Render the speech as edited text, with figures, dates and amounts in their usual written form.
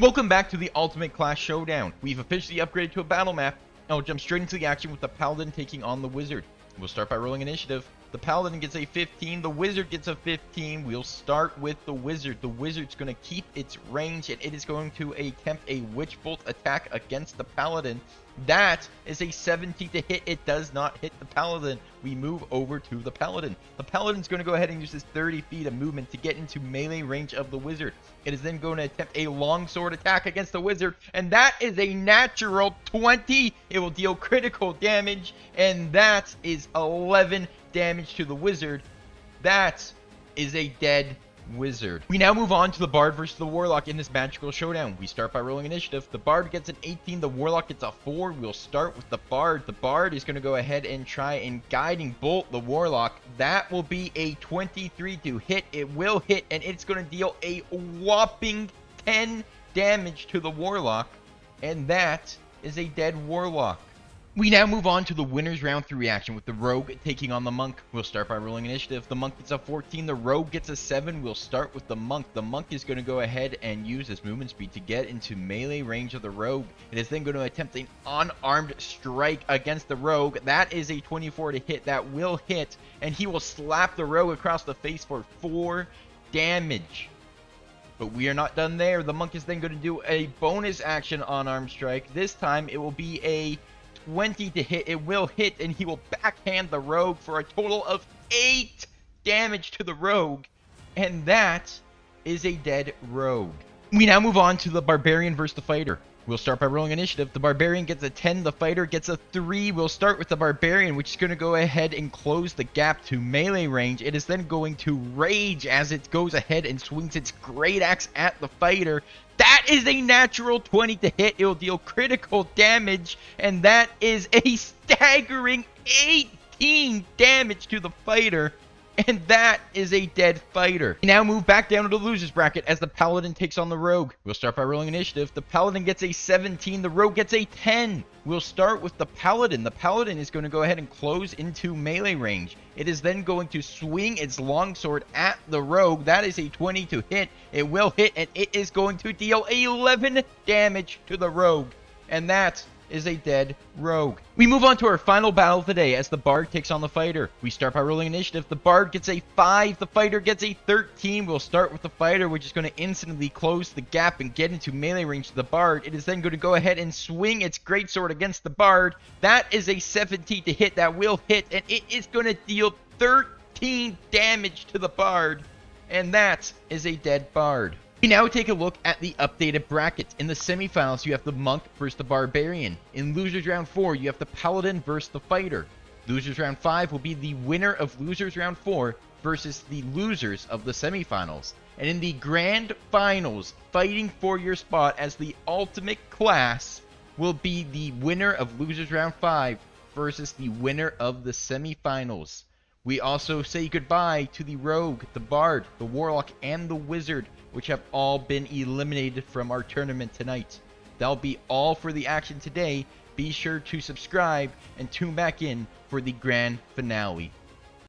Welcome back to the Ultimate Class Showdown. We've officially upgraded to a battle map, and we'll jump straight into the action with the Paladin taking on the Wizard. We'll start by rolling initiative. The Paladin gets a 15, the Wizard gets a 15. We'll start with the Wizard. The Wizard's going to keep its range, and it is going to attempt a Witch Bolt attack against the Paladin. That is a 17 to hit. It does not hit the Paladin. We move over to the Paladin. The Paladin's going to go ahead and use this 30 feet of movement to get into melee range of the Wizard. It is then going to attempt a longsword attack against the Wizard, and that is a natural 20. It will deal critical damage, and that is 11 damage to the Wizard. That is a dead Wizard. We now move on to the Bard versus the Warlock in this magical showdown. We start by rolling initiative. The Bard gets an 18, the Warlock gets a 4. We'll start with the Bard. The Bard is going to go ahead and try and Guiding Bolt the Warlock. That will be a 23 to hit. It will hit, and it's going to deal a whopping 10 damage to the Warlock, and that is a dead Warlock. We now move on to the winner's round 3 action with the Rogue taking on the Monk. We'll start by rolling initiative. The Monk gets a 14, the Rogue gets a 7. We'll start with the Monk. The Monk is going to go ahead and use his movement speed to get into melee range of the Rogue. It is then going to attempt an unarmed strike against the Rogue. That is a 24 to hit. That will hit, and he will slap the Rogue across the face for 4 damage. But we are not done there. The Monk is then going to do a bonus action unarmed strike. This time it will be a 20 to hit. It will hit, and he will backhand the Rogue for a total of 8 damage to the Rogue, and that is a dead Rogue. We now move on to the Barbarian versus the Fighter. We'll start by rolling initiative. The Barbarian gets a 10, the Fighter gets a 3. We'll start with the Barbarian, which is going to go ahead and close the gap to melee range. It is then going to rage as it goes ahead and swings its great axe at the Fighter. That is a natural 20 to hit. It will deal critical damage, and that is a staggering 18 damage to the Fighter, and that is a dead Fighter. We now move back down to the loser's bracket as the Paladin takes on the Rogue. We'll start by rolling initiative. The Paladin gets a 17, the Rogue gets a 10. We'll start with the Paladin. The Paladin is going to go ahead and close into melee range. It is then going to swing its longsword at the Rogue. That is a 20 to hit. It will hit, and it is going to deal 11 damage to the Rogue, and that is a dead Rogue. We move on to our final battle of the day as the Bard takes on the Fighter. We start by rolling initiative. The Bard gets a 5, the Fighter gets a 13. We'll start with the Fighter, which is going to instantly close the gap and get into melee range to the Bard. It is then going to go ahead and swing its greatsword against the Bard. That is a 17 to hit. That will hit, and it is going to deal 13 damage to the Bard, and that is a dead Bard. We now take a look at the updated brackets. In the semifinals, you have the Monk versus the Barbarian. In Losers Round 4, you have the Paladin versus the Fighter. Losers Round 5 will be the winner of Losers Round 4 versus the losers of the semifinals. And in the Grand Finals, fighting for your spot as the Ultimate Class will be the winner of Losers Round 5 versus the winner of the semifinals. We also say goodbye to the Rogue, the Bard, the Warlock, and the Wizard, which have all been eliminated from our tournament tonight. That'll be all for the action today. Be sure to subscribe and tune back in for the grand finale.